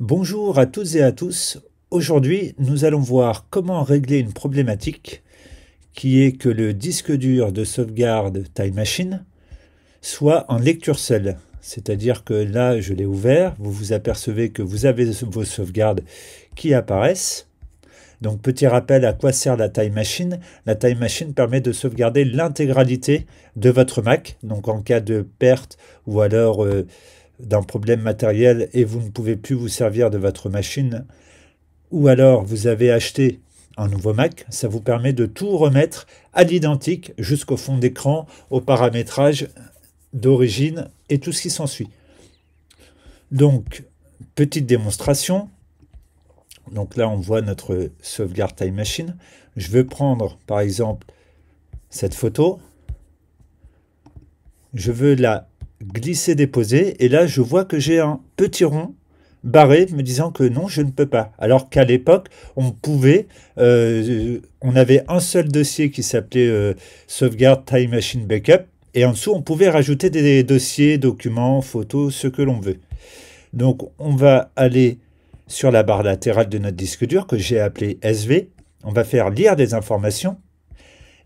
Bonjour à toutes et à tous. Aujourd'hui, nous allons voir comment régler une problématique qui est que le disque dur de sauvegarde Time Machine soit en lecture seule. C'est-à-dire que là, je l'ai ouvert, vous vous apercevez que vous avez vos sauvegardes qui apparaissent. Donc, petit rappel à quoi sert la Time Machine. La Time Machine permet de sauvegarder l'intégralité de votre Mac. Donc, en cas de perte ou alors d'un problème matériel et vous ne pouvez plus vous servir de votre machine, ou alors vous avez acheté un nouveau Mac, ça vous permet de tout remettre à l'identique jusqu'au fond d'écran, au paramétrage d'origine et tout ce qui s'ensuit. Donc, petite démonstration. Donc là, on voit notre sauvegarde Time Machine. Je veux prendre, par exemple, cette photo. Je veux la glisser-déposer. Et là, je vois que j'ai un petit rond barré me disant que non, je ne peux pas. Alors qu'à l'époque, on pouvait... on avait un seul dossier qui s'appelait sauvegarde Time Machine Backup. Et en dessous, on pouvait rajouter des dossiers, documents, photos, ce que l'on veut. Donc, on va aller sur la barre latérale de notre disque dur, que j'ai appelé SV. On va faire lire des informations.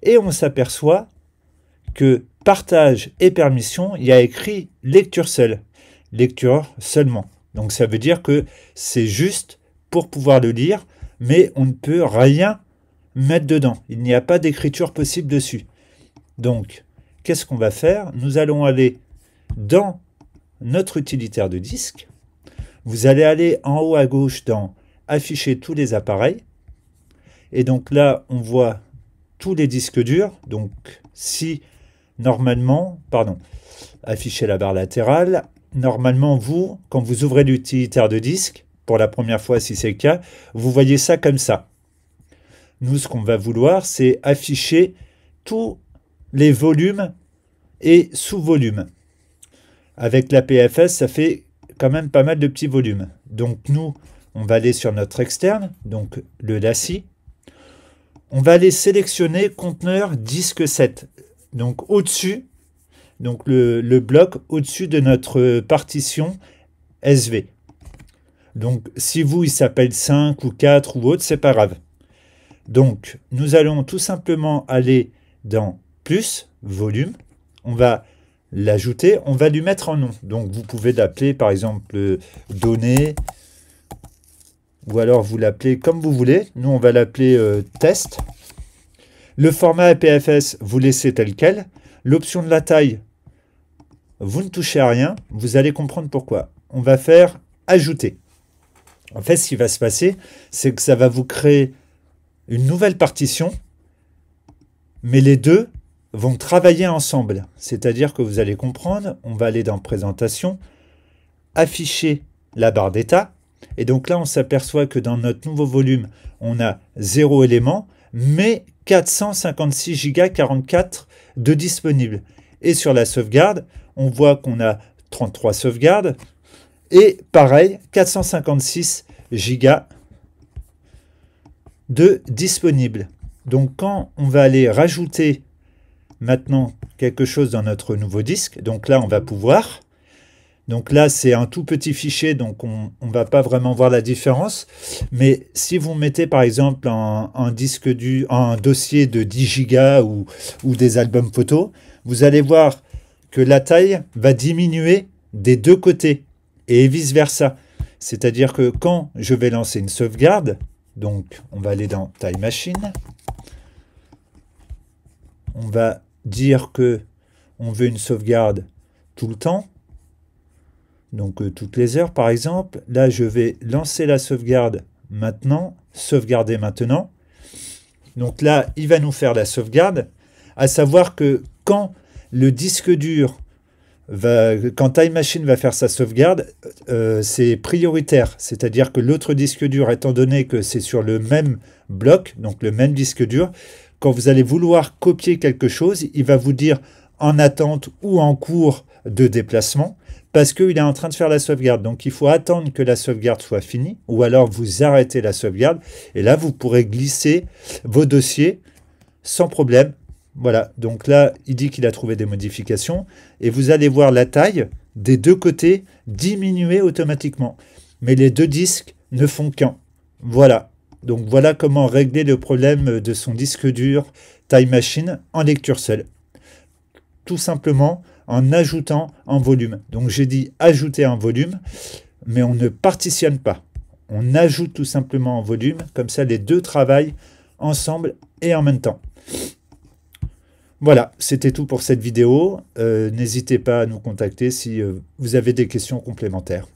Et on s'aperçoit que partage et permission, il y a écrit lecture seule. Lecture seulement. Donc, ça veut dire que c'est juste pour pouvoir le lire, mais on ne peut rien mettre dedans. Il n'y a pas d'écriture possible dessus. Donc, qu'est-ce qu'on va faire? Nous allons aller dans notre utilitaire de disque. Vous allez aller en haut à gauche dans afficher tous les appareils. Et donc là, on voit tous les disques durs. Donc, si normalement, afficher la barre latérale. Normalement, vous, quand vous ouvrez l'utilitaire de disque, pour la première fois si c'est le cas, vous voyez ça comme ça. Nous, ce qu'on va vouloir, c'est afficher tous les volumes et sous-volumes. Avec la PFS, ça fait quand même pas mal de petits volumes. Donc nous, on va aller sur notre externe, donc le LaCie. On va aller sélectionner conteneur disque 7. Donc au-dessus, donc le bloc au-dessus de notre partition SV. Donc si vous, il s'appelle 5 ou 4 ou autre, c'est pas grave. Donc nous allons tout simplement aller dans plus, volume. On va l'ajouter, on va lui mettre un nom. Donc vous pouvez l'appeler par exemple données, ou alors vous l'appelez comme vous voulez. Nous on va l'appeler test. Le format APFS, vous laissez tel quel. L'option de la taille, vous ne touchez à rien. Vous allez comprendre pourquoi. On va faire ajouter. En fait, ce qui va se passer, c'est que ça va vous créer une nouvelle partition, mais les deux vont travailler ensemble. C'est-à-dire que vous allez comprendre, on va aller dans présentation, afficher la barre d'état. Et donc là, on s'aperçoit que dans notre nouveau volume, on a 0 élément, mais 456 Go 44 de disponibles. Et sur la sauvegarde, on voit qu'on a 33 sauvegardes. Et pareil, 456 Go de disponibles. Donc quand on va aller rajouter maintenant quelque chose dans notre nouveau disque, donc là on va pouvoir, donc là c'est un tout petit fichier, donc on ne va pas vraiment voir la différence, mais si vous mettez par exemple un disque un dossier de 10 Go ou des albums photos, vous allez voir que la taille va diminuer des deux côtés et vice versa. C'est-à-dire que quand je vais lancer une sauvegarde, donc on va aller dans Time Machine, on va dire que on veut une sauvegarde tout le temps, donc toutes les heures par exemple. Là, je vais lancer la sauvegarde maintenant, sauvegarder maintenant. Donc là, il va nous faire la sauvegarde, à savoir que quand le disque dur quand Time Machine va faire sa sauvegarde, c'est prioritaire. C'est-à-dire que l'autre disque dur, étant donné que c'est sur le même bloc, donc le même disque dur, quand vous allez vouloir copier quelque chose, il va vous dire en attente ou en cours de déplacement, parce qu'il est en train de faire la sauvegarde. Donc il faut attendre que la sauvegarde soit finie, ou alors vous arrêtez la sauvegarde, et là vous pourrez glisser vos dossiers sans problème. Voilà, donc là, il dit qu'il a trouvé des modifications, et vous allez voir la taille des deux côtés diminuer automatiquement. mais les deux disques ne font qu'un. Voilà. Donc voilà comment régler le problème de son disque dur Time Machine en lecture seule. Tout simplement en ajoutant un volume. Donc j'ai dit ajouter un volume, mais on ne partitionne pas. On ajoute tout simplement un volume, comme ça les deux travaillent ensemble et en même temps. Voilà, c'était tout pour cette vidéo. N'hésitez pas à nous contacter si vous avez des questions complémentaires.